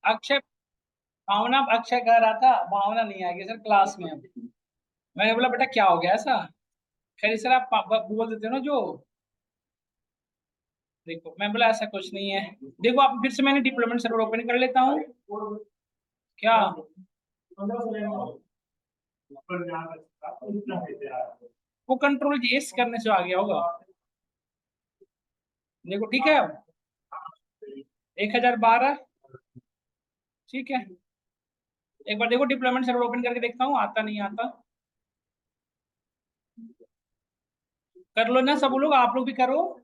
अक्षय, भावना, अक्षय कह रहा था भावना नहीं आएगी सर क्लास में अब। मैंने बोला बेटा क्या हो गया ऐसा। खैर सर आप बोल देते हो ना जो। देखो मैं बोला ऐसा कुछ नहीं है। देखो आप फिर से मैंने डिप्लोयमेंट सर्वर ओपन कर लेता हूँ। क्या वो कंट्रोल एस करने से आ गया होगा। देखो ठीक है अब 1012। ठीक है एक बार देखो डिप्लोयमेंट सर्वर ओपन करके देखता हूँ आता नहीं आता। कर लो ना सब लोग, आप लोग भी करो।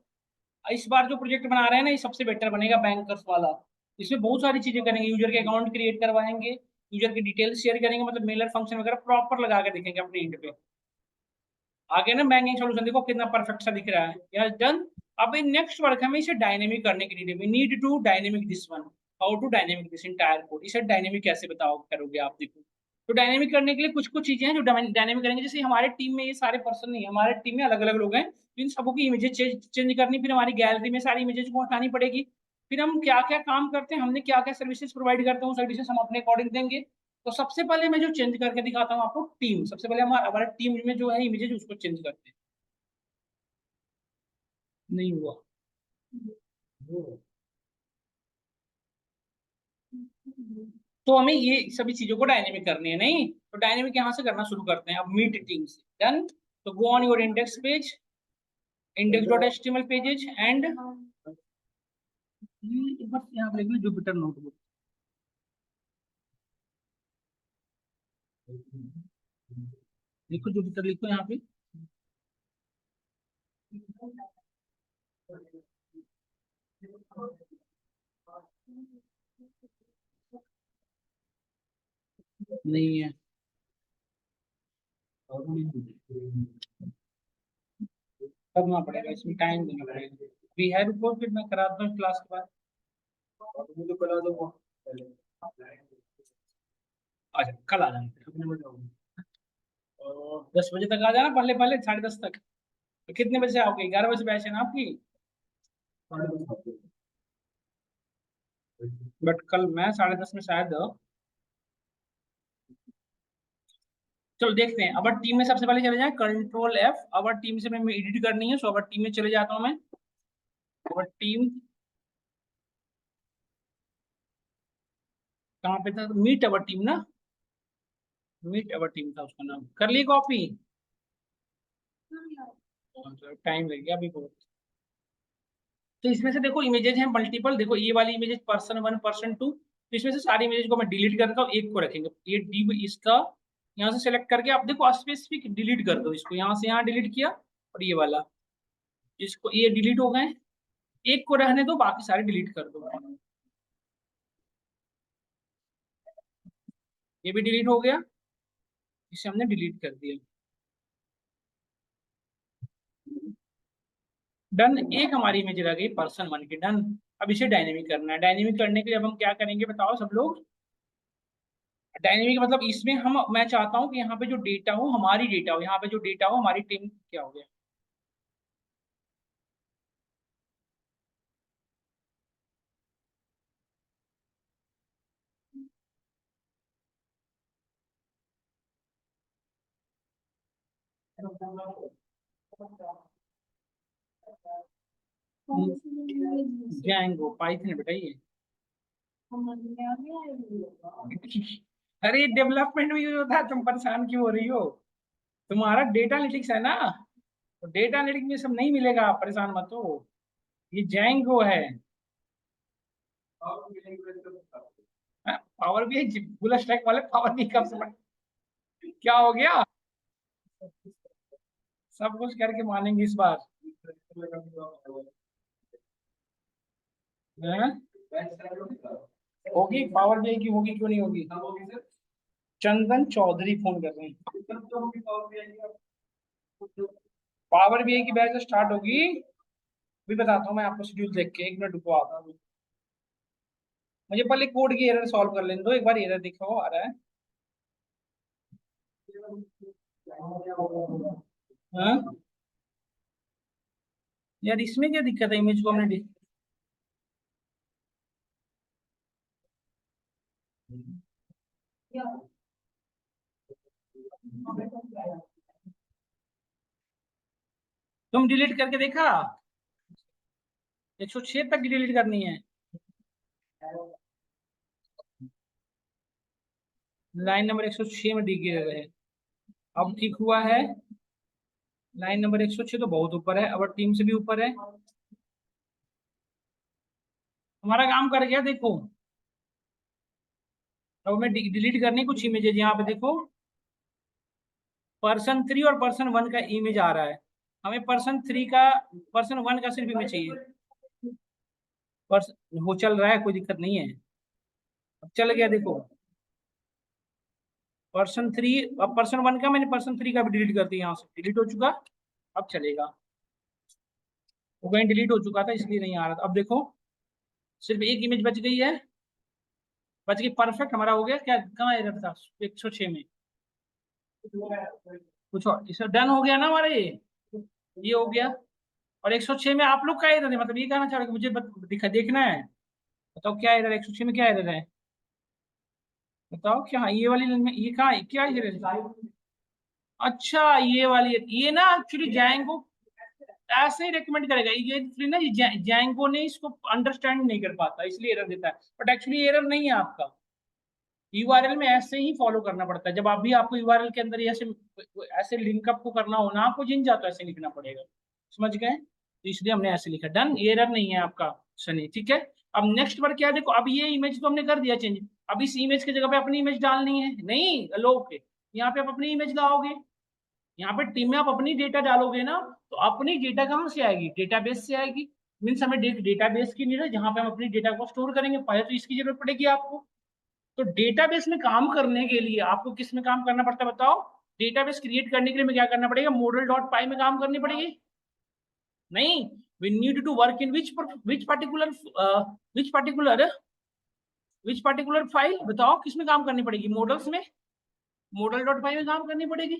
इस बार जो प्रोजेक्ट बना रहे हैं ना ये सबसे बेटर बनेगा बैंकर्स वाला। इसमें बहुत सारी चीजें करेंगे, यूजर के अकाउंट क्रिएट करवाएंगे, यूजर की डिटेल्स शेयर करेंगे, मतलब मेलर फंक्शन वगैरह प्रॉपर लगा के देखेंगे अपने एंड पे। आगे ना बैंकिंग सोल्यूशन देखो कितना परफेक्ट सा दिख रहा है, यस डन। अब नेक्स्ट वर्क हमें इसे डायनेमिक करने के लिए, we need to dynamic this one. How to dynamic this entire code, इसे डायनेमिक कैसे बताओ करोगे आप, देखो। तो डायनेमिक करने के लिए कुछ कुछ चीजें हैं जो डायनेमिक करेंगे। जैसे हमारे टीम में ये सारे पर्सन नहीं है, हमारे टीम में अलग अलग लोग हैं, तो इन सबों की इमेजेस चेंज करनी, फिर हमारी गैलरी में सारी इमेजेस को हटानी पड़ेगी। फिर हम क्या क्या काम करते हैं, हमने क्या क्या सर्विसेज प्रोवाइड करते हैं, वो सर्विसेज हम अपने अकॉर्डिंग देंगे। तो सबसे पहले मैं जो चेंज करके दिखाता हूँ आपको टीम, सबसे पहले हमारा हमारा टीम में जो है इमेजेस उसको चेंज करते हैं। नहीं हुआ। तो हमें ये सभी चीजों को डायनेमिक करनी है, नहीं तो डायनेमिक यहां से करना शुरू करते हैं अब मीट टीम से। डन। तो go on your index page, index dot H T M L pages and बस यहाँ पे लिखना जुपिटर नोटबुक। लिखो जुपिटर लिखो यहाँ पे। नहीं है, करना पड़ेगा इसमें टाइम देना पड़ेगा। भी है रुको फिर मैं कराता हूँ क्लास के बाद। मुझे करा दो। अच्छा कल आ जाना कितने बजे आओगे? 10 बजे तक आ जाना, पहले पहले 10:30 तक। तो कितने बजे से आओगे, 11 बजे बैच है ना आपकी? बट कल मैं 10:30 में शायद। चलो देखते हैं, अबर टीम में सबसे पहले चले जाए कंट्रोल एफ, अबर टीम से मैं एडिट करनी है, सो अबर टीम में चले जाता हूँ मैं। अबर टीम कहाँ पे था, मीट अवर टीम ना, मीट अवर टीम था उसका नाम, कर ली कॉपी। टाइम लग गया अभी बहुत। तो इसमें से देखो इमेजेस हैं मल्टीपल, देखो ये वाली इमेजेस पर्सन 1 पर्सन 2, तो इसमें से सारी इमेजेस को मैं डिलीट कर देता हूँ, एक को रखेंगे ये डी इसका। यहाँ से सेलेक्ट करके आप देखो स्पेसिफिक डिलीट कर दो इसको, यहाँ से यहाँ डिलीट किया, और ये वाला इसको, ये डिलीट हो गए। एक को रहने दो, बाकी सारे डिलीट कर दो। ये भी डिलीट हो गया, इसे हमने डिलीट कर दिया। डन। एक हमारी इमेज रह गई पर्सन 1 की, डन। अब इसे डायनेमिक करना है, डायनेमिक करने के लिए अब हम क्या करेंगे बताओ सब लोग। डायनेमिक मतलब इसमें हम, मैं चाहता हूँ कि यहाँ पे जो डेटा हो हमारी डेटा हो, यहाँ पे जो डेटा हो हमारी टीम, क्या हो गया। जैंगो पाइथन बेटा ये। अरे डेवलपमेंट में यूज होता है, तुम परेशान क्यों हो रही हो। तुम्हारा डेटा एनालिटिक्स है ना, तो डेटा एनालिटिक्स में सब नहीं मिलेगा, आप परेशान मत हो। ये जैंगो है। पावर भी फुल स्टैक वाले पावर भी कब से क्या हो गया। सब कुछ करके मानेंगे इस बार। हैं? होगी पावर भी की, होगी क्यों नहीं होगी। चंदन चौधरी फोन कर रहे हैं। पावर भी की बैच स्टार्ट होगी, भी बताता हूँ मैं आपको शेड्यूल देख के, 1 मिनट रुको आप। मुझे पहले कोड की एरर सॉल्व कर लेने दो एक बार, एरर दिखा आ रहा है। हाँ? यार इसमें क्या दिक्कत है, इमेज को हमने तुम डिलीट करके देखा? 106 तक डिलीट करनी है। लाइन नंबर 106 में डिग गए हैं। अब ठीक हुआ है। लाइन नंबर 106 तो बहुत ऊपर है, अब टीम से भी ऊपर है। हमारा काम कर गया देखो। अब मैं डिलीट करनी कुछ इमेजेस, यहाँ पे देखो पर्सन 3 और पर्सन 1 का इमेज आ रहा है। हमें पर्सन 3 का, पर्सन 1 का सिर्फ इमेज चाहिए। पर्सन हो चल रहा है, कोई दिक्कत नहीं है। अब चल गया देखो पर्सन 3। अब पर्सन 1 का मैंने पर्सन 3 का भी डिलीट कर दिया, यहाँ से डिलीट हो चुका। अब चलेगा। वो कहीं डिलीट हो चुका था इसलिए नहीं आ रहा था। अब देखो सिर्फ एक इमेज बच गई है। बच गई, परफेक्ट हमारा हो गया। क्या कहाँ एरर था? 106 में कुछ और, इसमें डन हो गया ना हमारा ये हो गया। और 106 में आप लोग का एरर है, मतलब ये कहना चाह रहे हो कि मुझे देखना है। बताओ क्या एरर है 106 में, क्या एरर है? बताओ क्या ये वाली लाइन में, ये कहाँ क्या एरर है? अच्छा ये वाली, ये ना एक्चुअली जाएंगो ऐसे ही रेकमेंड करेगा ये एक्चुअली ना, ये जैंगो ने इसको अंडरस्टैंड नहीं कर पाता इसलिए एरर देता है। बट एक्चुअली एरर नहीं है आपका। यूआरएल में ऐसे ही फॉलो करना पड़ता है। जब आप भी आपको यूआरएल के अंदर ऐसे ऐसे लिंकअप को करना हो ना, आपको जिन जाता ऐसे लिखना पड़ेगा। समझ गए? तो इसलिए हमने ऐसे लिखा। डन, एरर नहीं है आपका सनी, ठीक है। अब नेक्स्ट बार क्या देखो, अब ये इमेज तो हमने कर दिया चेंज। अब इस इमेज की जगह पे अपनी इमेज डालनी है, नहीं लोग के यहाँ पे आप अपनी इमेज लाओगे। यहाँ पे टीम में आप अपनी डेटा डालोगे ना, तो अपनी डेटा कहाँ से आएगी? डेटाबेस से आएगी। मीन्स हमें डेटाबेस की नीड है जहाँ पे हम अपनी डेटा को स्टोर करेंगे। पहले तो इसकी जरूरत पड़ेगी आपको। तो डेटाबेस में काम करने के लिए आपको किस में काम करना पड़ता है बताओ? डेटाबेस क्रिएट करने के लिए मैं क्या करना पड़ेगा? मॉडल डॉट पाई में काम करनी पड़ेगी। नहीं, we need to work in which particular which particular which particular file. बताओ किस में काम करनी पड़ेगी? मॉडल्स में, मॉडल डॉट पाई में काम करनी पड़ेगी।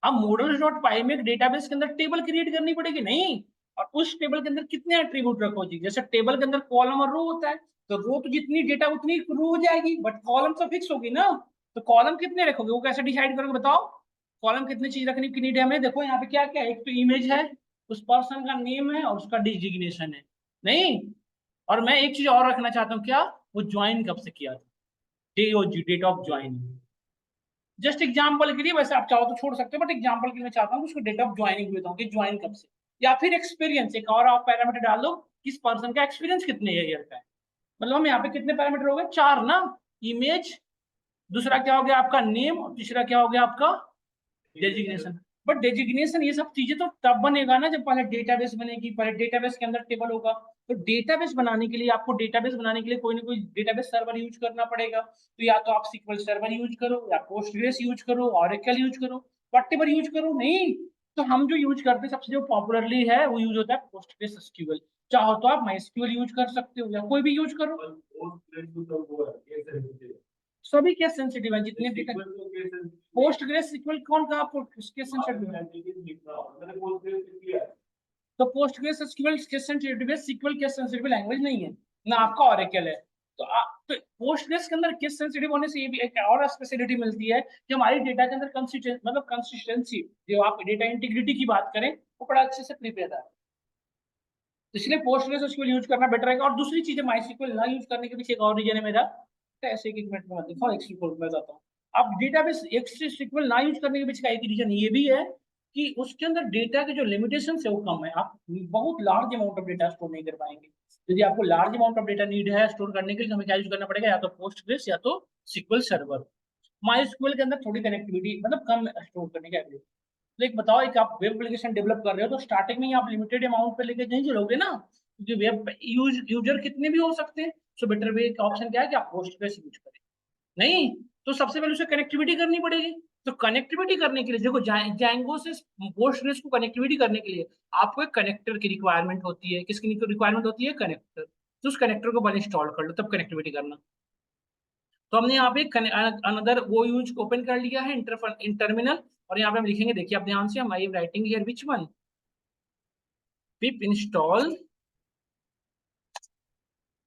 अब मॉडल डॉट पाई में डेटाबेस के अंदर टेबल क्रिएट करनी पड़ेगी, नहीं। और उस टेबल के अंदर कितने एट्रीब्यूट रखो जी? जैसे टेबल के अंदर कॉलम और रो होता है, तो रो तो जितनी डेटा उतनी रो हो जाएगी, बट कॉलम तो फिक्स होगी ना। तो कॉलम कितने रखोगे, वो कैसे डिसाइड करोगे बताओ? कॉलम कितनी चीज रखने की नीड है हमें? देखो यहाँ पे क्या क्या है, एक तो इमेज है, उस पर्सन का नेम है और उसका डिजिग्नेशन है, नहीं। और मैं एक चीज और रखना चाहता हूँ, क्या? वो ज्वाइन कब से किया था, date of join. Just example के लिए, वैसे आप चाहो तो छोड़ सकते हो, बट एग्जाम्पल के लिए मैं चाहता हूँ उसको डेट ऑफ ज्वाइनिंग बताऊँ कि ज्वाइन कब से। या फिर एक्सपीरियंस, एक और आप पैरामीटर डाल दो, किस पर्सन का एक्सपीरियंस कितने ईयर का है। मतलब हम यहाँ पे कितने पैरामीटर हो गए? 4 ना। इमेज, दूसरा क्या हो गया आपका नेम, और तीसरा क्या हो गया आपका डेजिग्नेशन। बट डेजिग्नेशन ये सब चीजें तो तब बनेगा ना जब पहले डेटाबेस बनेगी, पहले डेटाबेस के अंदर टेबल होगा। तो डेटाबेस बनाने के लिए, आपको डेटाबेस बनाने के लिए कोई ना कोई डेटाबेस सर्वर यूज करना पड़ेगा। तो या तो आप सीक्वल सर्वर यूज करो, या पोस्टग्रेस यूज करो, ऑरेकल यूज करो, व्हाटएवर यूज करो, नहीं। तो हम जो यूज करते हैं सबसे जो पॉपुलरली है वो यूज होता है पोस्टग्रेस एसक्यूएल। चाहो तो आप माइस्क्यूएल यूज कर सकते हो, या कोई भी यूज करो। सभी केस सेंसिटिव है जितने डेटा। पोस्टग्रेस सीक्वल कौन कहा आपको केस सेंसिटिव है? तो पोस्टग्रेस एसक्यूएल केस सेंसिटिव है, सीक्वल केस सेंसिटिव लैंग्वेज नहीं है ना, आपका ऑरेकल है। तो पोस्टग्रेस के अंदर केस सेंसिटिव होने से ये भी एक और स्पेशलिटी मिलती है कि हमारी डेटा के अंदर कंसिस्टेंसी, जो आप डेटा इंटीग्रिटी की बात करें, वो बड़ा अच्छे से प्रिपेयर है। तो इसलिए पोस्टग्रेस एसक्यूएल यूज करना बेटर रहेगा। और दूसरी चीज है, माइस्क्यूएल ना यूज करने के पीछे एक और रीजन है मेरा। तो ऐसे एक मिनट में दिखाओ, एक सेकंड में बताता हूँ। अब डेटाबेस एक्सक्यूएल ना यूज करने के पीछे का एक रीजन ये भी है कि उसके अंदर डेटा के जो लिमिटेशन है वो कम है। आप बहुत large amount of data store नहीं कर पाएंगे। यदि आपको large amount of data need है स्टोर करने के लिए, तो हमें क्या यूज करना पड़ेगा? या तो पोस्टग्रेस या तो सीक्वल सर्वर। माइस्क्यूएल के अंदर थोड़ी कनेक्टिविटी, मतलब कम स्टोर करने की एबिलिटी। तो एक बताओ, एक आप वेब एप्लीकेशन डेवलप कर रहे हो तो स्टार्टिंग में ही आप लिमिटेड अमाउंट पे लेके नहीं चलोगे ना, क्योंकि वेब यूजर कितने भी हो सकते हैं। सो बेटर वे का ऑप्शन क्या है कि आप पोस्टग्रेस यूज करें, नहीं। तो सबसे पहले उसे कनेक्टिविटी करनी पड़ेगी। तो कनेक्टिविटी करने के लिए देखो, जैंगो से पोस्टग्रेस को कनेक्टिविटी करने के लिए आपको एक कनेक्टर की रिक्वायरमेंट होती है। किसकी रिक्वायरमेंट होती है? कनेक्टर। तो उस कनेक्टर को पहले इंस्टॉल कर लो, तब कनेक्टिविटी करना। तो हमने यहाँ पे अनदर वो यूज ओपन कर लिया है, टर्मिनल। और यहाँ पे हम लिखेंगे, देखिए आप ध्यान से, हम I am writing here which one, pip install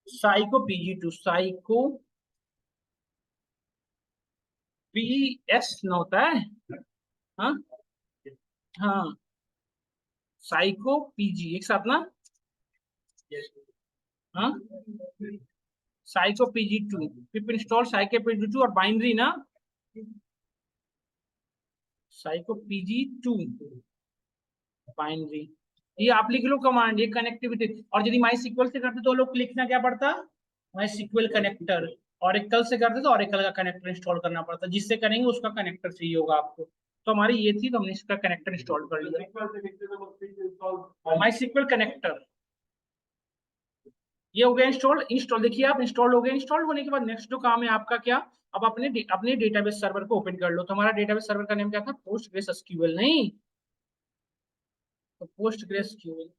psycho pg2, psycho PES ना होता है। हाँ हाँ, साइको PG एक साथ ना। हाँ, साइको PG2 पिप इंस्टॉल साइको PG2 और बाइनरी ना, साइको PG2 बाइनरी। ये आप लिख लो कमांड, ये कनेक्टिविटी। और यदि माई सिक्वल से करते तो लोग लिखना क्या पड़ता, माई सिक्वल कनेक्टर। ऑरेकल से करते तो ऑरेकल का कनेक्टर इंस्टॉल करना पड़ता, जिससे करेंगे उसका कनेक्टर चाहिए होगा आपको। तो हमारी ये थी, तो हमने इसका कनेक्टर इंस्टॉल कर लिया, माई सिक्वल कनेक्टर। ये हो गया इंस्टॉल। इंस्टॉल देखिए आप, इंस्टॉल हो गया। इंस्टॉल होने के बाद नेक्स्ट जो काम है आपका क्या, अब अपने डेटाबेस सर्वर को ओपन कर लो। तो हमारा डेटाबेस सर्वर का नेम क्या था, पोस्टग्रेस एसक्यूएल नहीं, तो Postgres SQL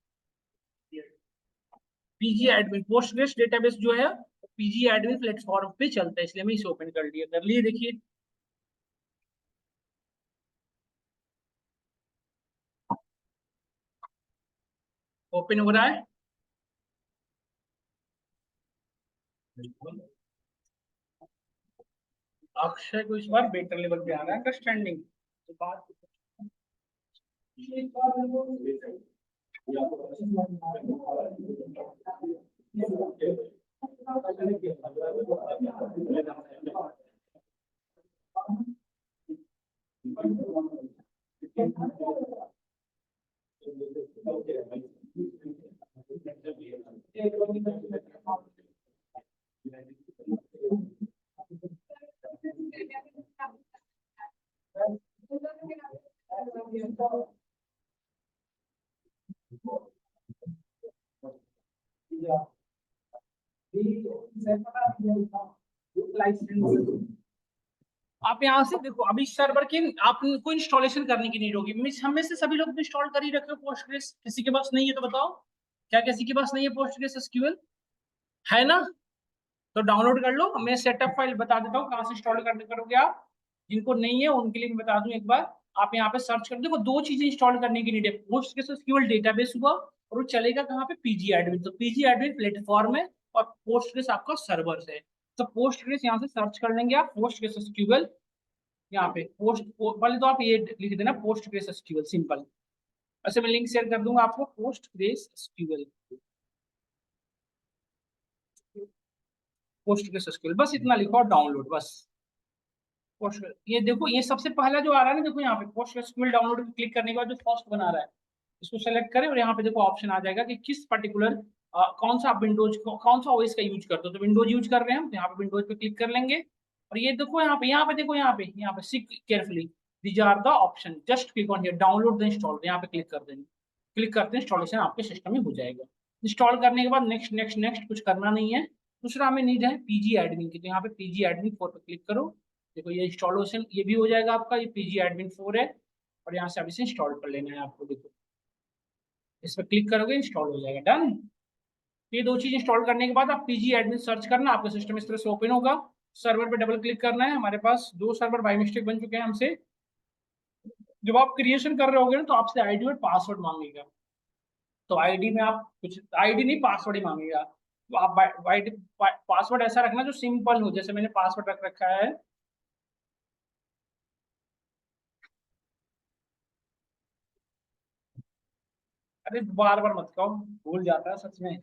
PG admin. Postgres database जो है पीजी एडमिन प्लेटफॉर्म पे चलता है, इसलिए मैं इसे ओपन कर लिया। कर लिए देखिए, ओपन हो रहा है। अक्षय को इस बार बेटर लेवल पे आ रहा है अंडरस्टैंडिंग, तो बात आप यहाँ से देखो, अभी सर्वर के आपको इंस्टॉलेशन करने की नीड होगी। हम में से सभी लोग इंस्टॉल कर ही रखे हो पोस्टग्रेस, किसी के पास नहीं है तो बताओ, क्या किसी के पास नहीं है पोस्टग्रेस एसक्यूएल, है ना? तो डाउनलोड कर लो। मैं सेटअप फाइल बता देता हूँ कहाँ से इंस्टॉल करने करोगे आप। जिनको नहीं है उनके लिए मैं बता दूं एक बार, आप यहाँ पे सर्च कर देखो, दो चीजें इंस्टॉल करने की नीड है, पोस्टग्रेसक्यूएल डेटाबेस हुआ, और वो चलेगा कहाँ पे, पीजी एडमिन। तो पीजी एडमिन प्लेटफॉर्म है और पोस्टग्रेस आपका सर्वर है। तो पोस्टग्रेस यहाँ से सर्च कर लेंगे आप, पोस्टग्रेसक्यूएल। यहाँ पे पहले तो आप ये लिख देना पोस्टग्रेसक्यूएल सिंपल। ऐसे मैं लिंक शेयर कर दूंगा आपको, पोस्टग्रेसक्यूएल, पोस्टग्रेसक्यूएल बस इतना लिखो और डाउनलोड बस। पोस्ट ये देखो, ये सबसे पहला जो आ रहा है ना, देखो यहाँ पे पोस्ट एसक्यूएल डाउनलोड क्लिक करने के बाद जो फर्स्ट बना रहा है, इसको सेलेक्ट करें और यहाँ पे देखो ऑप्शन आ जाएगा कि किस पर्टिकुलर कौन सा आप विंडोज कौन सा ओएस का यूज करते हो। तो विंडोज यूज कर रहे हैं हम, तो यहाँ पे विंडोज पे क्लिक कर लेंगे। और ये देखो यहाँ पे देखो, यहाँ पे seek carefully, these are the option, just click on here, download the install, यहाँ पे क्लिक कर देंगे। क्लिक करते हैं, इंस्टॉलेशन आपके सिस्टम में हो जाएगा। इंस्टॉल करने के बाद नेक्स्ट नेक्स्ट नेक्स्ट कुछ करना नहीं है। दूसरा हमें नीड है पीजी एडमिन की, तो यहाँ पे पीजी एडमिन 4 पे क्लिक करो। देखो ये इंस्टॉलेशन ये भी हो जाएगा आपका, ये पीजी एडमिन 4 है, और यहाँ से अभी से इंस्टॉल कर लेना है आपको। देखो इस पर क्लिक करोगे, इंस्टॉल हो जाएगा, डन। ये दो चीज इंस्टॉल करने के बाद आप पीजी एडमिन सर्च करना, आपका सिस्टम इस तरह से ओपन होगा। सर्वर पे डबल क्लिक करना है। हमारे पास दो सर्वर बाय मिस्टेक बन चुके हैं हमसे। जब आप क्रिएशन कर रहे होगे ना, तो आपसे आईडी और पासवर्ड मांगेगा। तो आईडी में आप कुछ, आईडी नहीं पासवर्ड ही मांगेगा। तो आप पासवर्ड ऐसा रखना जो सिंपल हो, जैसे मैंने पासवर्ड रख रखा है। अरे बार बार मत कहो, भूल जाता है सच में।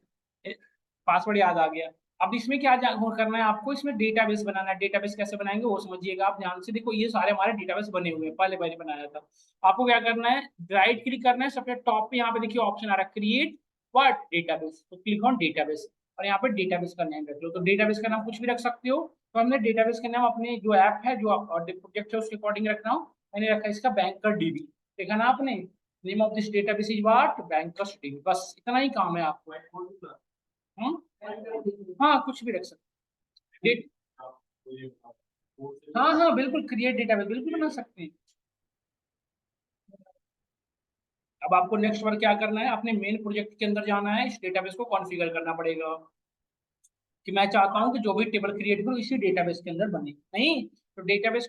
पासवर्ड याद आ गया। अब इसमें क्या वो करना है आपको, इसमें डेटाबेस बनाना है। डेटाबेस कैसे बनाएंगे वो समझिएगा आप ध्यान से। देखो ये सारे हमारे डेटाबेस बने हुए हैं, पहले मैंने बनाया था। आपको क्या करना है, राइट क्लिक करना है सबसे टॉप पे, यहाँ पे देखिए ऑप्शन आ रहा है क्रिएट व्हाट डेटाबेस, तो क्लिक ऑन डेटाबेस। और यहाँ पे डेटाबेस का नेम रख लो। तो डेटाबेस का नाम कुछ भी रख सकते हो। तो हमने डेटाबेस का नाम अपने जो ऐप है, जो प्रोजेक्ट है उसके अकॉर्डिंग रख रहा हूँ। मैंने रखा है इसका बैंकर डीबी। देखा ना आपने, name of this database is what, bankers dB. बस इतना ही काम है आपको। हाँ कुछ भी रख सकते हैं। हाँ हाँ बिल्कुल, क्रिएट डेटाबेस बिल्कुल बना सकते हैं। अब आपको नेक्स्ट बार क्या करना है, अपने मेन प्रोजेक्ट के अंदर जाना है, इस डेटाबेस को कॉन्फ़िगर करना पड़ेगा कि मैं चाहता हूँ कि जो भी टेबल क्रिएट करूँ इसी डेटाबेस के अंदर बने। नहीं, तो डेटाबेस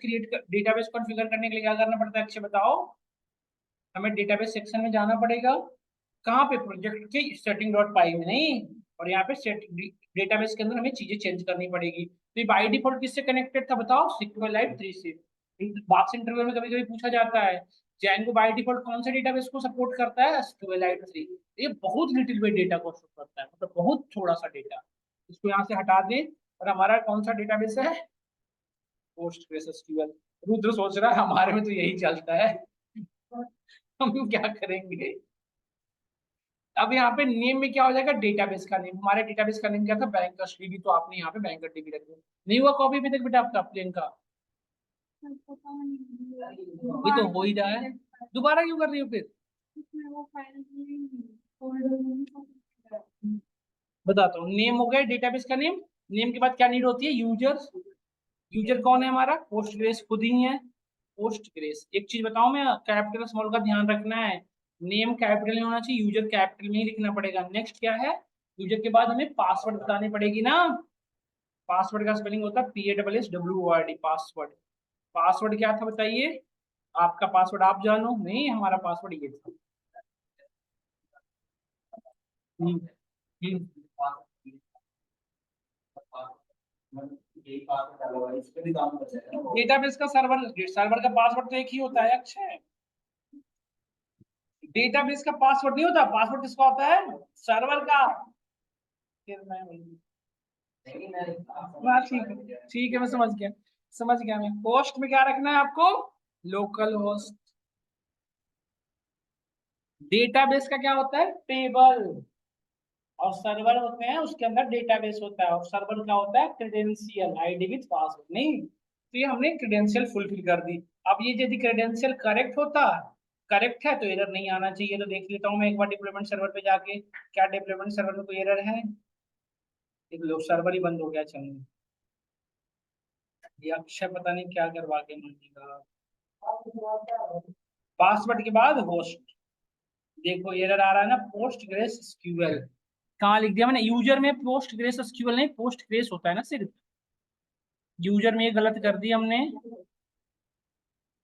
कॉन्फ़िगर करने के लिए क्या करना पड़ता है, अच्छे बताओ। हमें डेटाबेस सेक्शन में जाना पड़ेगा। कहाँ पे, प्रोजेक्ट के सेटिंग डॉट पाई में, नहीं। और यहाँ पे सेट डेटाबेस के अंदर हमें चीजें चेंज करनी पड़ेगी। तो ये बाई डिफॉल्ट किससे कनेक्टेड था बताओ, सिक्वेलाइट 3 से। बॉक्स इंटरव्यू में कभी कभी पूछा जाता है Django बाय डिफॉल्ट कौन सा डेटाबेस को सपोर्ट करता है, SQLite 3। ये बहुत लिटिल बिट डेटा को सपोर्ट करता है, मतलब बहुत थोड़ा सा डेटा। इसको यहाँ से हटा दें और हमारा कौन सा डेटाबेस है, PostgreSQL। रुद्र सोच रहा है हमारे में तो यही चलता है, हम क्या करेंगे। अब यहाँ पे नेम में क्या हो जाएगा, डेटाबेस का नेम। हमारे डेटाबेस का नेम क्या था, बैंकर्स डीबी, तो आपने यहाँ पे बैंकर डीबी रख दिया। नहीं हुआ कॉपी अभी तक बेटा आपका प्लेन का, अभी तो हो ही रहा है, दोबारा क्यों कर रही हो फिर, बताता हूँ। नेम हो गया डेटाबेस का नेम, नेम के बाद क्या नीड होती है, यूजर्स। यूजर कौन है हमारा, पोस्टग्रेस खुद ही है। पोस्टग्रेस, एक चीज बताऊं मैं, कैपिटल स्मॉल का ध्यान रखना है। नेम कैपिटल में होना चाहिए, यूजर कैपिटल में ही लिखना पड़ेगा। नेक्स्ट क्या है, यूजर के बाद हमें पासवर्ड बतानी पड़ेगी ना। पासवर्ड का स्पेलिंग होता है PASSWORD, पासवर्ड। पासवर्ड क्या था बताइए, आपका पासवर्ड आप जानो, नहीं हमारा पासवर्ड ये था। हम्म, हम्म। डेटाबेस का सर्वर, सर्वर का पासवर्ड तो एक ही होता है अक्षय। डेटाबेस का पासवर्ड नहीं होता, पासवर्ड किसका होता है, सर्वर का। फिर मैं हाँ ठीक है मैं समझ गया, समझ गया मैं। होस्ट में क्या रखना है आपको, लोकल होस्ट। डेटाबेस का क्या होता है, टेबल। और सर्वर होते हैं उसके अंदर डेटाबेस होता है, और सर्वर क्या होता है, क्रेडेंशियल, आईडी विथ पासवर्ड। नहीं, तो ये हमने क्रेडेंशियल फुलफिल कर दी। अब ये यदि क्रेडेंशियल करेक्ट होता, करेक्ट है तो एरर नहीं आना चाहिए। तो देख लेता हूँ मैं एक बार डिप्लॉयमेंट सर्वर पे जाके, क्या डिप्लॉयमेंट सर्वर में कोई एरर है। एक लोग सर्वर ही बंद हो गया, चलो। ये अक्षय पता नहीं क्या करवा के मांगेगा। पासवर्ड के बाद होस्ट, देखो एरर आ रहा है ना, पोस्ट ग्रेस SQL। कहाँ लिख दिया मैंने, यूजर में पोस्ट ग्रेस SQL नहीं, पोस्ट ग्रेस होता है ना सिर्फ। यूजर में ये गलत कर दी हमने।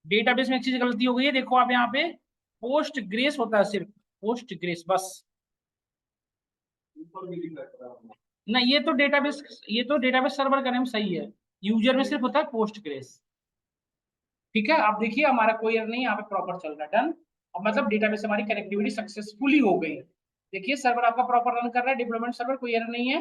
डेटाबेस में एक चीज गलती हो गई है, देखो आप यहाँ पे, पोस्ट ग्रेस होता है सिर्फ, पोस्ट ग्रेस बस। ना ये तो डेटाबेस सर्वर का नेम सही है, यूजर में सिर्फ होता है पोस्ट ग्रेस। ठीक है, आप देखिए हमारा कोई एरर नहीं, यहाँ पे प्रॉपर चल रहा है, डन। अब मतलब डेटाबेस से हमारी कनेक्टिविटी सक्सेसफुली हो गई। देखिए सर्वर आपका प्रॉपर रन कर रहा है, डिप्लोयमेंट सर्वर, कोई एरर नहीं है।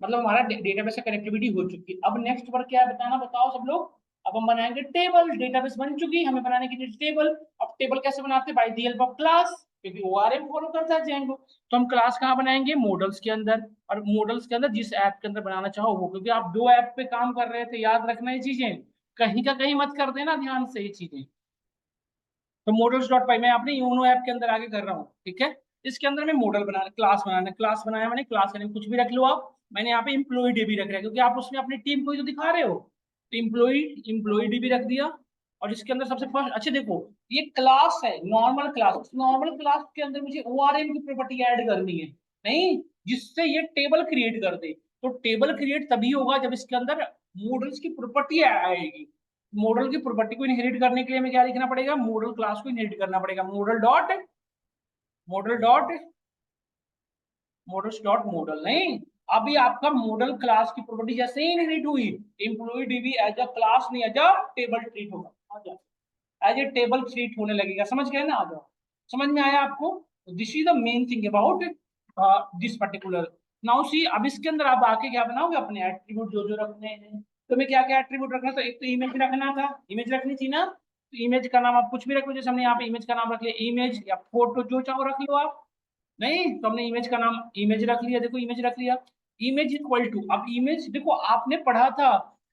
मतलब हमारा डेटाबेस से कनेक्टिविटी हो चुकी है। अब नेक्स्ट वर्क क्या है बताना, बताओ सब लोग। अब हम बनाएंगे टेबल, डेटाबेस बन चुकी, हमें बनाने की टेबल। अब टेबल कैसे बनाते हैं, by the help of class, क्योंकि ORM फॉलो करता है Django। तो हम क्लास कहाँ बनाएंगे, मॉडल्स के अंदर। और मॉडल्स के अंदर जिस ऐप के अंदर बनाना चाहो वो, क्योंकि आप दो ऐप पे काम कर रहे थे, याद रखना ये चीजें, कहीं का कहीं मत कर देना, ध्यान से ये चीजें। तो मॉडल्स डॉट पाई मैं अपने यूनो ऐप के अंदर आगे कर रहा हूँ, ठीक है। इसके अंदर में मॉडल बनाना, क्लास बनाना, क्लास बनाया मैंने, क्लास का नेम कुछ भी रख लो आप। मैंने यहाँ पे इम्प्लॉय डीबी रख रहा है, क्योंकि आप उसमें अपनी टीम को ही तो दिखा रहे हो। तो इम्प्लॉय डीबी रख दिया। और इसके अंदर सबसे फर्स्ट, अच्छा देखो, ये क्लास है, नॉर्मल क्लास। नॉर्मल क्लास के अंदर मुझे ORM की प्रॉपर्टी ऐड करनी है, नहीं, जिससे ये टेबल क्रिएट कर दे। तो टेबल क्रिएट तभी होगा जब इसके अंदर मॉडल्स की प्रॉपर्टी आएगी। मॉडल की प्रॉपर्टी को इनहेरिट करने के लिए हमें क्या लिखना पड़ेगा, मॉडल क्लास को इनहेरिट करना पड़ेगा। Model dot models dot model, नहीं। अभी आपका मॉडल क्लास की प्रॉपर्टी जैसे ही इनहेरिट हुई, employ DB as a class नहीं, एज अ टेबल ट्रीट होगा, एज ए टेबल ट्रीट होने लगेगा। समझ गए ना, आ जाओ। समझ में आया आपको, this is the main thing about this particular. Now see, अब इसके अंदर आप आके क्या बनाओगे, अपने एट्रीब्यूट जो जो रखने हैं। तुम्हें क्या क्या एट्रीब्यूट रखना, तो एक तो इमेज रखना था, इमेज रखनी थी ना। तो इमेज का नाम आप कुछ भी रख लो, जैसे हमने यहाँ पे इमेज का नाम रख लिया इमेज, या फोटो जो चाहो रख लो आप। नहीं, तो हमने इमेज का नाम इमेज रख लिया, देखो इमेज रख लिया। इमेज इक्वल टू, अब इमेज देखो आपने पढ़ा था,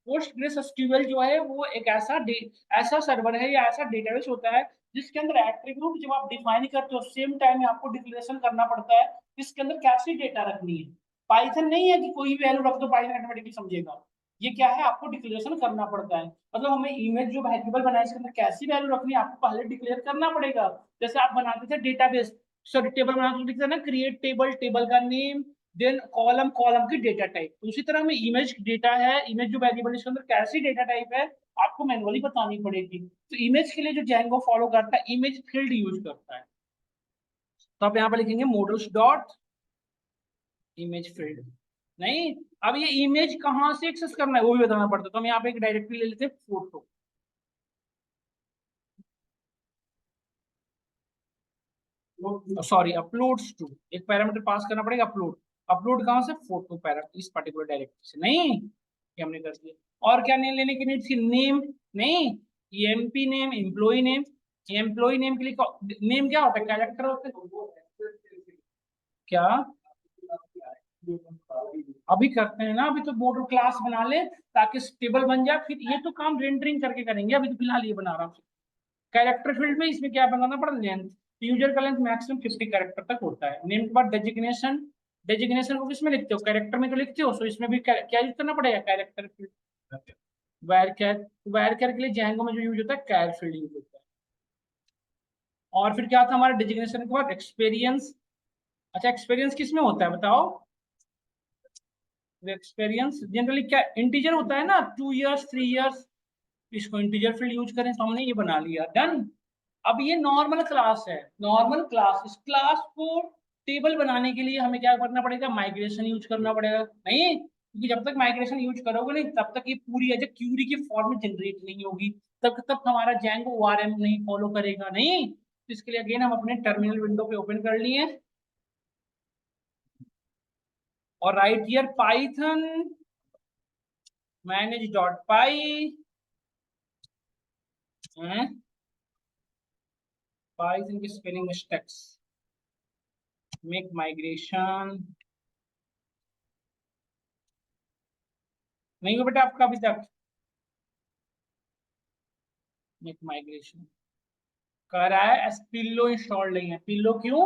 PostgreSQL जो है वो एक ऐसा सर्वर है या ऐसा डेटाबेस होता है जिसके अंदर एट्रीब्यूट जब आप डिफाइन करते हो, सेम टाइम में आपको डिक्लेरेशन करना पड़ता है इसके अंदर कैसी डेटा रखनी है। पाइथन नहीं है कि कोई भी वैल्यू रख दो पाइथन ऑटोमेटिकली समझेगा। ये क्या है, आपको डिक्लेरेशन करना पड़ता है। मतलब हमें इमेज जो वेरिएबल बनाए इसके अंदर कैसी वैल्यू रखनी है आपको पहले डिक्लेयर करना पड़ेगा। जैसे आप बनाते थे डेटाबेस, सॉरी टेबल बनाते लिखते हैं ना, क्रिएट टेबल, टेबल का नेम, देन कॉलम, कॉलम की डेटा टाइप। तो उसी तरह में इमेज डेटा है, इमेज जो वेरिएबल इसके अंदर कैसी डेटा टाइप है आपको मैनुअली बतानी पड़ेगी। तो इमेज के लिए जो Django फॉलो करता है, इमेज फील्ड यूज करता है। तो आप यहाँ पर लिखेंगे मॉडल्स डॉट इमेज फील्ड। नहीं, अब ये इमेज कहाँ से एक्सेस करना है वो भी बताना पड़ता है। तो हम यहाँ पे एक डायरेक्टरी ले लेते हैं, फोटो। सॉरी अपलोड्स टू, एक पैरामीटर पास करना पड़ेगा अपलोड। अपलोड कहाँ से, फोटो पैरा इस पर्टिकुलर डायरेक्टरी से, नहीं ये हमने कर दिया। और क्या नेम लेने की नीड थी, नेम, नहीं MP name, employ name. Employ name के लिए नेम क्या होता है, कैरेक्टर होता है क्या, अभी करते हैं ना, अभी तो मॉडल क्लास बना ले ताकि टेबल बन जाए, फिर ये तो काम रेंडरिंग करके करेंगे, अभी तो फिलहाल ये बना रहा हूँ। कैरेक्टर फील्ड में इसमें क्या बनाना पड़ा, लेंथ। यूजर का लेंथ मैक्सिमम 50 कैरेक्टर तक होता है। नेम के बाद डेजिग्नेशन, डेजिग्नेशन को किसमें लिखते हो, कैरेक्टर में तो लिखते हो, सो इसमें भी क्या यूज करना पड़ेगा, कैरेक्टर फील्ड। वायर कैर, वायर कैर के लिए जैंगो में जो यूज होता है कैर फील्ड यूज होता है। और फिर क्या था हमारा डेजिग्नेशन के बाद, एक्सपीरियंस। अच्छा एक्सपीरियंस किसमें होता है बताओ, एक्सपीरियंस जनरली क्या इंटीजर होता है ना, 2 इयर्स 3 इयर्स, इसको इंटीजर फील्ड यूज करें, तो हमने ये बना लिया, डन। अब ये नॉर्मल क्लास है, नॉर्मल क्लास, इस क्लास को टेबल बनाने के लिए हमें क्या करना पड़ेगा, माइग्रेशन यूज करना पड़ेगा, नहीं क्योंकि जब तक माइग्रेशन यूज करोगे नहीं तब तक ये पूरी एज क्यूरी की फॉर्म में जनरेट नहीं होगी, तब तक हमारा जैंगो ओआरएम नहीं फॉलो करेगा, नहीं। तो इसके लिए अगेन हम अपने टर्मिनल विंडो पे ओपन कर लिए और right here Python manage dot pi, Python की स्पेलिंग मिस्टेक्स, मेक माइग्रेशन, नहीं हो बेटा आपका अभी तक, मेक माइग्रेशन कर रहा है, पिल्लो इंस्टॉल नहीं है, पिल्लो क्यों,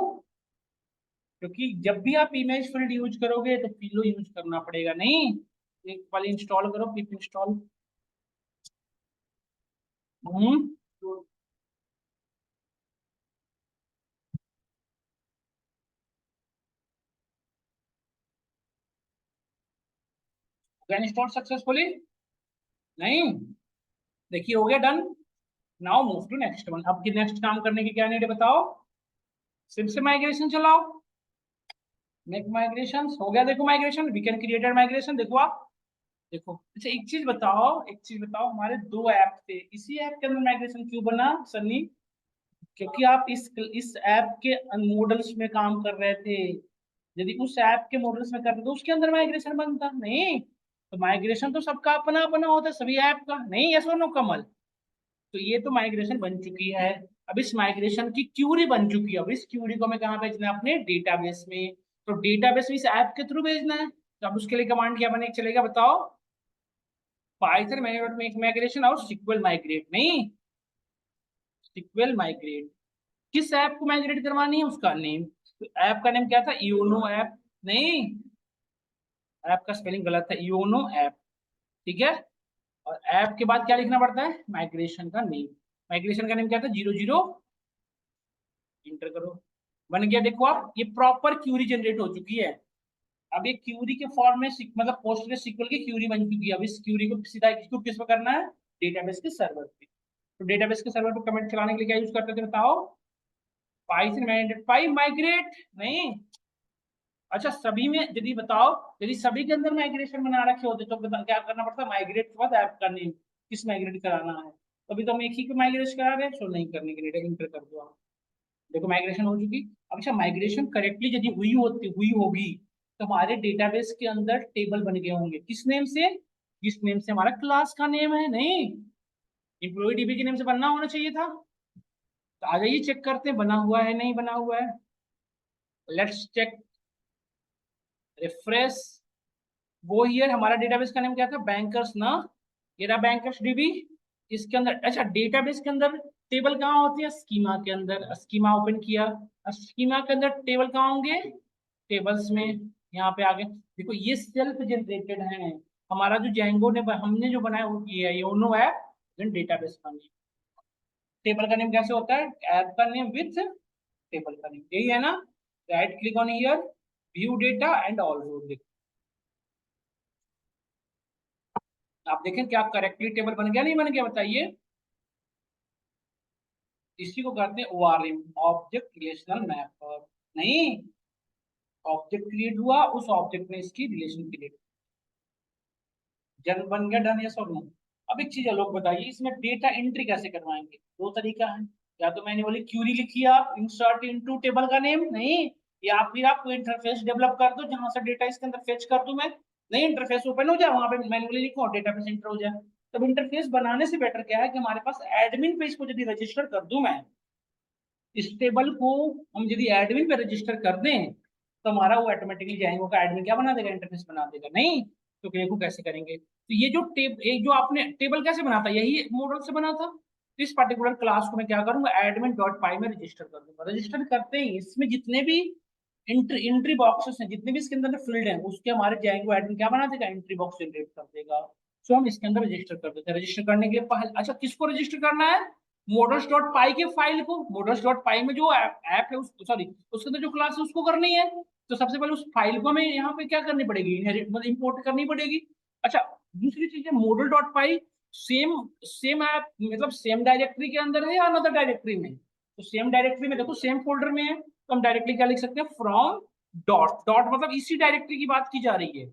क्योंकि जब भी आप इमेज फील्ड यूज करोगे तो पिल्लो यूज करना पड़ेगा, नहीं एक वाले इंस्टॉल करो, pip install. Hmm, install successfully, नहीं देखिए हो गया done. Now move to next one, अब नेक्स्ट काम करने की क्या नीड है बताओ, सिर्फ से माइग्रेशन चलाओ, मेक माइग्रेशन हो गया, देखो migration, we can created migration, देखो आप, देखो। अच्छा एक चीज बताओ, एक चीज बताओ, हमारे दो ऐप थे, इसी ऐप के अंदर माइग्रेशन क्यों बना सन्नी, क्योंकि आप इस ऐप के मॉडल्स में काम कर रहे थे, यदि उस ऐप के मॉडल्स में करते तो उसके अंदर माइग्रेशन बनता, नहीं तो माइग्रेशन तो सबका अपना अपना होता है सभी ऐप का, नहीं यस और नो कमल। तो ये तो माइग्रेशन बन चुकी है, अब इस माइग्रेशन की क्यूरी बन चुकी है, अब इस क्यूरी को हमें कहाँ भेजना है, अपने डेटाबेस में, तो डेटाबेस में इस ऐप के थ्रू भेजना है, तो अब उसके लिए कमांड क्या बने चलेगा बताओ, पाइथन माइग्रेशन और सिक्वल माइग्रेट, नहीं सिक्वल माइग्रेट, किस ऐप को माइग्रेट करवानी है उसका नेम, तो ऐप का नेम क्या था, योनो ऐप, नहीं ऐप का स्पेलिंग गलत है, योनो ऐप, ठीक है। और ऐप के बाद क्या लिखना पड़ता है, माइग्रेशन का नेम, माइग्रेशन का नेम क्या था, 00, इंटर करो, बन गया, देखो आप ये प्रॉपर क्यूरी जनरेट हो चुकी है। अब ये क्यूरी के फॉर्म में मतलब पोस्टग्रेस सीक्वल की क्यूरी बन चुकी है, अब इस क्यूरी को सीधा एग्जीक्यूट किस पे करना है, डेटाबेस के सर्वर पे, तो डेटाबेस के सर्वर पे कमेंट चलाने के लिए क्या यूज करते थे बताओ, पाइथन मैनेज पाई माइग्रेट, नहीं अच्छा सभी में यदि बताओ, यदि सभी के अंदर माइग्रेशन बना रखे होते तो क्या करना पड़ता, माइग्रेट के बाद ऐप का नेम किस माइग्रेट कराना है, अभी तो हम एक ही को माइग्रेट करा रहे हैं, सो नहीं करने के लिए इंटर कर दो आप, देखो माइग्रेशन हो चुकी। अब अच्छा माइग्रेशन करेक्टली यदि हुई होगी तो हमारे डेटाबेस के अंदर टेबल बन गए होंगे, किस नेम से, जिस नेम से हमारा क्लास का नेम है, नहीं एम्प्लॉय डीबी के नेम से बनना होना चाहिए था, तो आ जाइए चेक करते हैं बना हुआ है नहीं बना हुआ है, लेट्स चेक, रिफ्रेश, वो ईयर हमारा डेटाबेस का नेम क्या था, बैंकर्स ना, ये रहा बैंकर्स डीबी, इसके अंदर अच्छा डेटाबेस के अंदर टेबल कहाँ होती है, स्कीमा के अंदर, स्कीमा ओपन किया, स्कीमा के अंदर टेबल कहाँ होंगे, टेबल्स में, यहाँ पे आ गए, देखो ये सेल्फ जनरेटेड है, हमारा जो जेंगो ने हमने जो बनाया वो ये है योनो ऐप, देन डेटाबेस का नेम, टेबल का नेम कैसे होता है, ऐप का नेम विथ टेबल का नेम, यही है ना, right click on here, view data and all row, आप देखें क्या करेक्टली टेबल बन गया नहीं बन गया बताइए, इसी को कहते हैं ओआरएम, ऑब्जेक्ट रिलेशनल मैपर, नहीं ऑब्जेक्ट क्रिएट हुआ, उस ऑब्जेक्ट ने इसकी रिलेशन क्रिएट, जन बन गया, डन, यस और नो। अब एक चीज है लोग बताइए, इसमें डेटा एंट्री कैसे करवाएंगे, दो तरीका है, या तो मैन्युअली क्यूरी लिखिए आप इंसर्ट इनटू टेबल का नेम, नहीं, या फिर आप कोई इंटरफेस डेवलप कर दो जहां से डेटा इसके अंदर फेच कर दूं मैं, नहीं, इंटरफेस ओपन हो जाए वहां पे मैन्युअली लिखो और डेटाबेस एंटर हो जाए। तब इंटरफेस बनाने से बेटर क्या है कि हमारे पास एडमिन पे इसको यदि रजिस्टर कर दूं मैं, इस टेबल को हम यदि एडमिन पे रजिस्टर कर दें तो हमारा वो ऑटोमेटिकली जाएंगे का एडमिन क्या बना देगा, इंटरफेस बना देगा, नहीं। तो देखो कैसे करेंगे, तो ये जो जो आपने टेबल कैसे बना था, यही मॉडल से बना था। तो इस पर्टिकुलर क्लास को मैं क्या करूंगा, एडमिन डॉट पाई में रजिस्टर कर दूंगा। रजिस्टर करते ही इसमें जितने भी एंट्री बॉक्सेस हैं, जितने भी इसके अंदर फील्ड हैं, उसके हमारे जाएंगे एडमिन क्या बना देगा, एंट्री बॉक्स जनरेट कर देगा। सो हम इसके अंदर रजिस्टर कर देते हैं। रजिस्टर करने के लिए पहले, अच्छा, किसको रजिस्टर करना है, मॉडल्स डॉट पाई के फाइल को, मॉडल्स डॉट पाई में जो ऐप है उस सॉरी उसके अंदर जो क्लास है उसको करनी है। तो सबसे पहले उस फाइल को हमें यहाँ पे क्या करनी पड़ेगी, मतलब इंपोर्ट करनी पड़ेगी। अच्छा, दूसरी चीज है मॉडल डॉट पाई, सेम सेम ऐप मतलब सेम डायरेक्टरी के अंदर है या अनदर डायरेक्टरी में। तो सेम डायरेक्टरी में देखो सेम फोल्डर में है, तो हम डायरेक्टली क्या लिख सकते हैं, फ्रॉम डॉट डॉट मतलब इसी डायरेक्टरी की बात की जा रही है।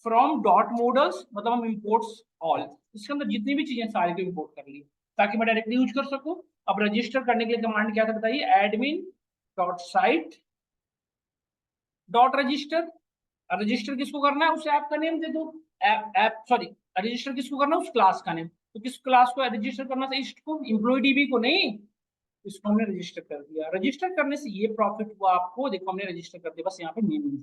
फ्रॉम डॉट मॉडल्स मतलब हम इंपोर्ट्स ऑल, इसके अंदर जितनी भी चीजें सारी को इंपोर्ट कर ली ताकि मैं डायरेक्टली यूज कर सकूं। अब रजिस्टर करने के लिए कमांड क्या था बताइए, admin dot site dot register. Register किसको करना है, उस ऐप का नेम दे दो, ऐप ऐप सॉरी रजिस्टर किसको करना है, उस क्लास का नेम। तो किस क्लास को रजिस्टर करना था, इसको एम्प्लॉय डीबी को, नहीं, इसको हमने रजिस्टर कर दिया। रजिस्टर करने से ये प्रॉफिट हुआ आपको, देखो हमने रजिस्टर कर दिया, बस यहाँ पे नेम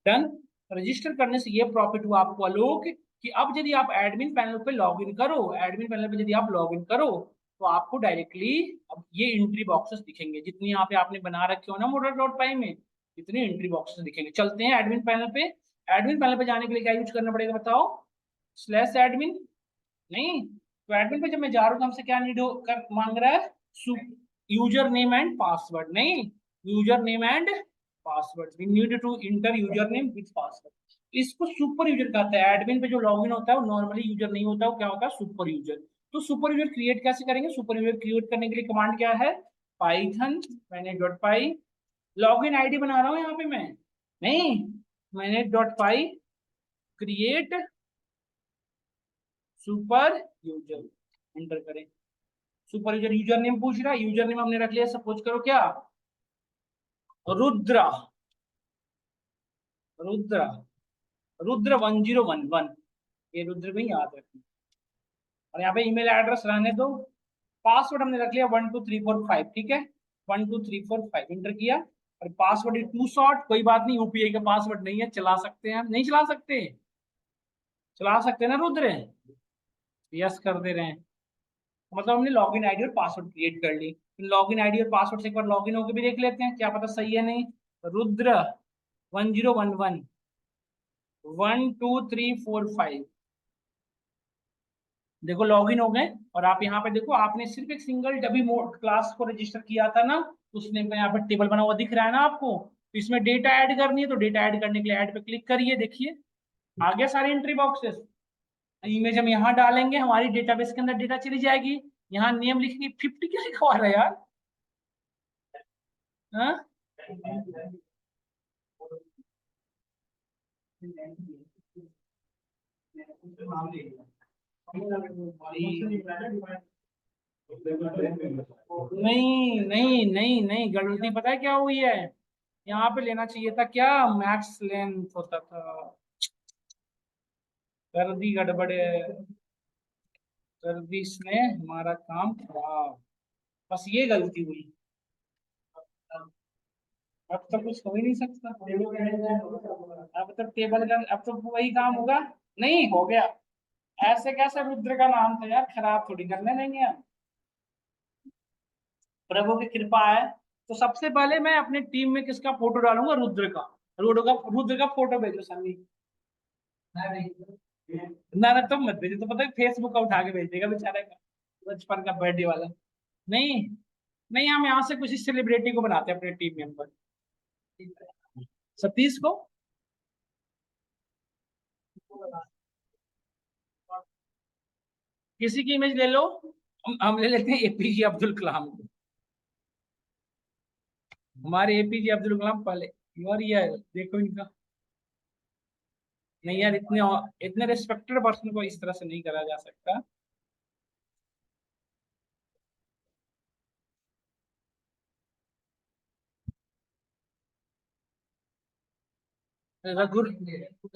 डन। रजिस्टर करने से ये प्रॉफिट हुआ आपको आलोक कि अब यदि आप एडमिन पैनल पे लॉग इन करो, एडमिन पैनल पे यदि आप लॉग इन करो तो आपको डायरेक्टली अब ये एंट्री बॉक्सेस दिखेंगे जितनी यहाँ पे आपने बना रखे हो ना मॉडल डॉट पाई में, इतने एंट्री बॉक्सेस दिखेंगे। चलते हैं एडमिन पैनल पे। एडमिन पैनल पे जाने के लिए क्या यूज करना पड़ेगा बताओ, स्लैश एडमिन, नहीं, तो एडमिन पे जब मैं जा रहा हूँ तो हमसे क्या नीड कर मांग रहा है, यूजर नेम एंड पासवर्ड, नहीं, user name and password, we need to enter user name with password. इसको सुपर यूजर कहते हैं। एडमिन पे जो लॉगिन होता है वो नॉर्मली यूजर नहीं होता, वो क्या होता है, सुपर यूजर। तो सुपर यूजर क्रिएट कैसे करेंगे, सुपर यूजर क्रिएट करने के लिए कमांड क्या है, पाइथन मैंने डॉट पाई, लॉगिन आईडी बना रहा हूँ यहाँ पे मैं, नहीं, मैंने डॉट पाई क्रिएट सुपर यूजर, एंटर करें। सुपर यूजर यूजर नेम पूछ रहा है, यूजर नेम हमने रख लिया, सपोज करो क्या, रुद्रा, रुद्रा, रुद्र 1011, ये रुद्र में याद रखना। और यहाँ पे ईमेल एड्रेस रहने दो। पासवर्ड हमने रख लिया 12345, ठीक है, 12345 इंटर किया। और पासवर्ड टू शॉर्ट, कोई बात नहीं, यूपीआई का पासवर्ड नहीं है, चला सकते हैं हम, नहीं चला सकते, चला सकते हैं ना रुद्र, यस कर दे रहे हैं। मतलब हमने लॉगिन आईडी और पासवर्ड क्रिएट कर ली। लॉगिन आईडी और पासवर्ड से एक बार लॉगिन होकर भी देख लेते हैं क्या पता सही है नहीं। रुद्र 1011 12345, देखो लॉगिन हो गए। और आप यहाँ पे देखो आपने सिर्फ एक सिंगल डबी मोड क्लास को रजिस्टर किया था ना, उसने यहाँ पे टेबल बना हुआ दिख रहा है ना आपको, तो इसमें डेटा ऐड करनी है, तो डेटा ऐड करने के लिए ऐड पे क्लिक करिए, देखिए आ गया सारे एंट्री बॉक्सेस। इमेज हम यहाँ डालेंगे, हमारी डेटाबेस के अंदर डेटा चली जाएगी। यहाँ नेम लिखेंगे, 50 क्या लिखवा रहा है यार, हाँ? नहीं नहीं नहीं नहीं, गलती पता है क्या हुई है, यहाँ पे लेना चाहिए था क्या, मैक्स लेंथ होता था, कर दी गड़बड़, कर दी इसने हमारा काम खराब, बस ये गलती हुई। अब तो कुछ हो ही नहीं सकता, अब तो टेबल का अब तो वही काम होगा, नहीं हो गया। ऐसे कैसे रुद्र का नाम था यार, खराब थोड़ी करने देंगे हम, प्रभु की कृपा है। तो सबसे पहले मैं अपने टीम में किसका फोटो डालूंगा, रुद्र का, रुद्र का फोटो भेजो सन्नी। ना ना तुम मत भेजो, तो पता है फेसबुक का उठा के भेज देगा बेचारे का, बचपन का बर्थडे वाला। नहीं नहीं, हम यहाँ से कुछ सेलिब्रिटी को बनाते हैं अपने टीम मेंबर, सतीश को। किसी की इमेज ले लो, हम ले लेते हैं एपीजे अब्दुल कलाम को, हमारे एपीजे अब्दुल कलाम पहले। और ये देखो इनका, नहीं यार, इतने इतने रिस्पेक्टेड पर्सन को इस तरह से नहीं करा जा सकता। रघु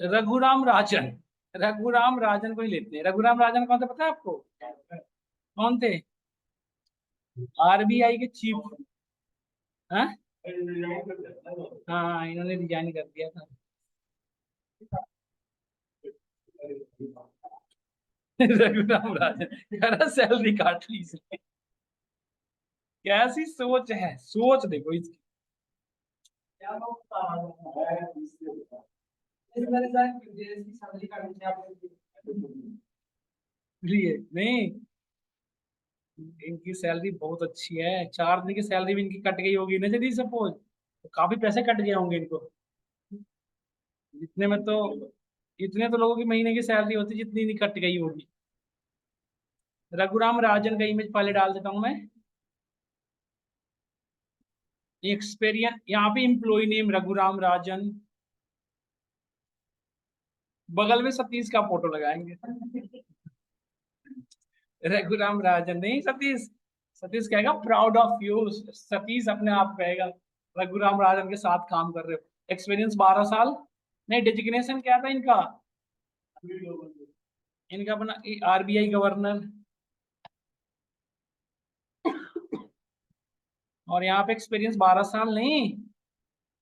रघुराम राजन, रघुराम राजन को ही लेते हैं। रघुराम राजन कौन थे पता है आपको? कौन थे? आरबीआई के चीफ। हाँ हाँ, इन्होंने रिजाइन कर दिया था। रघुराम राजन कह रहा सैलरी काट ली इसने। कैसी सोच है, सोच देखो इसकी। लिए नहीं, इनकी सैलरी बहुत अच्छी है। 4 दिन की सैलरी भी इनकी कट गई होगी ना, यदि सपोज तो काफी पैसे कट गए होंगे इनको। इतने में तो, इतने तो लोगों की महीने की सैलरी होती जितनी नहीं कट गई होगी। रघुराम राजन का इमेज पहले डाल देता हूं मैं। एक्सपीरियंस यहाँ पे एम्प्लॉय नेम रघुराम राजन, बगल में सतीश का फोटो लगाएंगे। रघुराम राजन नहीं, सतीश। सतीश कहेगा प्राउड ऑफ यू। सतीश अपने आप कहेगा रघुराम राजन के साथ काम कर रहे हो। एक्सपीरियंस 12 साल। नहीं, डेजिग्नेशन क्या था इनका? इनका अपना आरबीआई गवर्नर। और यहाँ पे एक्सपीरियंस 12 साल नहीं।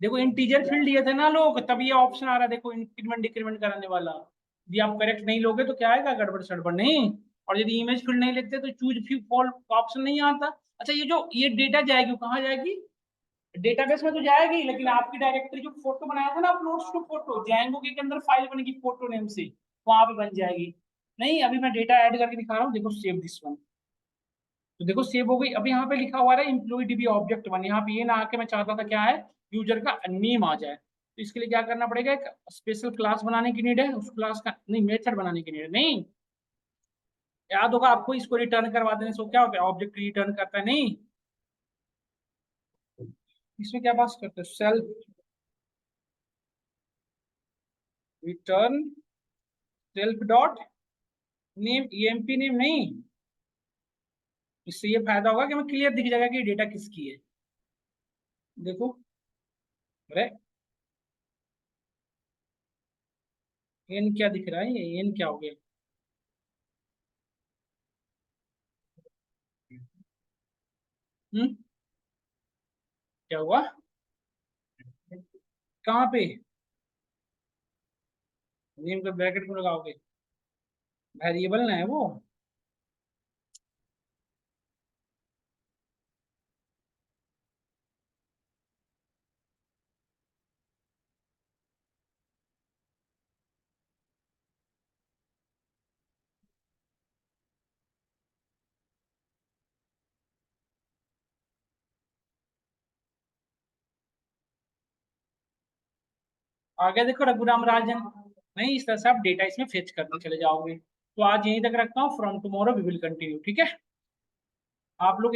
देखो इंटीजर फील्ड लिए थे ना लोग, तब ये ऑप्शन आ रहा है, देखो इंक्रीमेंट डिक्रीमेंट कराने वाला। यदि आप करेक्ट नहीं लोगे तो क्या आएगा? गड़बड़ सड़बड़ नहीं। और यदि इमेज फील्ड नहीं लेते तो चूज फ्यू फॉल ऑप्शन नहीं आता। अच्छा, ये जो ये डेटा जाएगी वो कहाँ जाएगी? डेटाबेस में तो जाएगी, लेकिन आपकी डायरेक्टरी जो फोटो बनाया था ना, अपलोड्स टू फोटो, जैंगो के अंदर फाइल बनेगी फोटो नेम से, वहां पे बन जाएगी। नहीं, अभी मैं डेटा ऐड करके दिखा रहा हूँ, देखो सेव दिस वन। तो देखो सेव हो गई। अभी यहाँ पे लिखा हुआ है इम्प्लॉय डीबी ऑब्जेक्ट वन, यहाँ पे ये ना आके मैं चाहता था क्या है, यूजर का नेम आ जाए। तो इसके लिए क्या करना पड़ेगा? एक स्पेशल क्लास बनाने की नीड है, उस क्लास का नहीं, मेथड बनाने की नीड है। नहीं, याद होगा आपको, इसको रिटर्न करवा देने से क्या होता है? ऑब्जेक्ट रिटर्न करता है नहीं। इसमें क्या बात करते हैं? Self return self dot name, EMP name नहीं। इससे ये फायदा होगा कि हमें क्लियर दिख जाएगा कि डेटा किसकी है। देखो, अरे एन क्या दिख रहा है? ये एन क्या हो गया? हम्म, क्या हुआ? कहाँ पे? नेम का ब्रैकेट क्यों लगाओगे? वेरिएबल ना है वो। आगे देखो रघुराम राजन। नहीं, इस तरह से आप डेटा इसमें फेच करते चले जाओगे। तो आज यहीं तक रखता हूँ, from tomorrow we will continue, ठीक है? आप लोग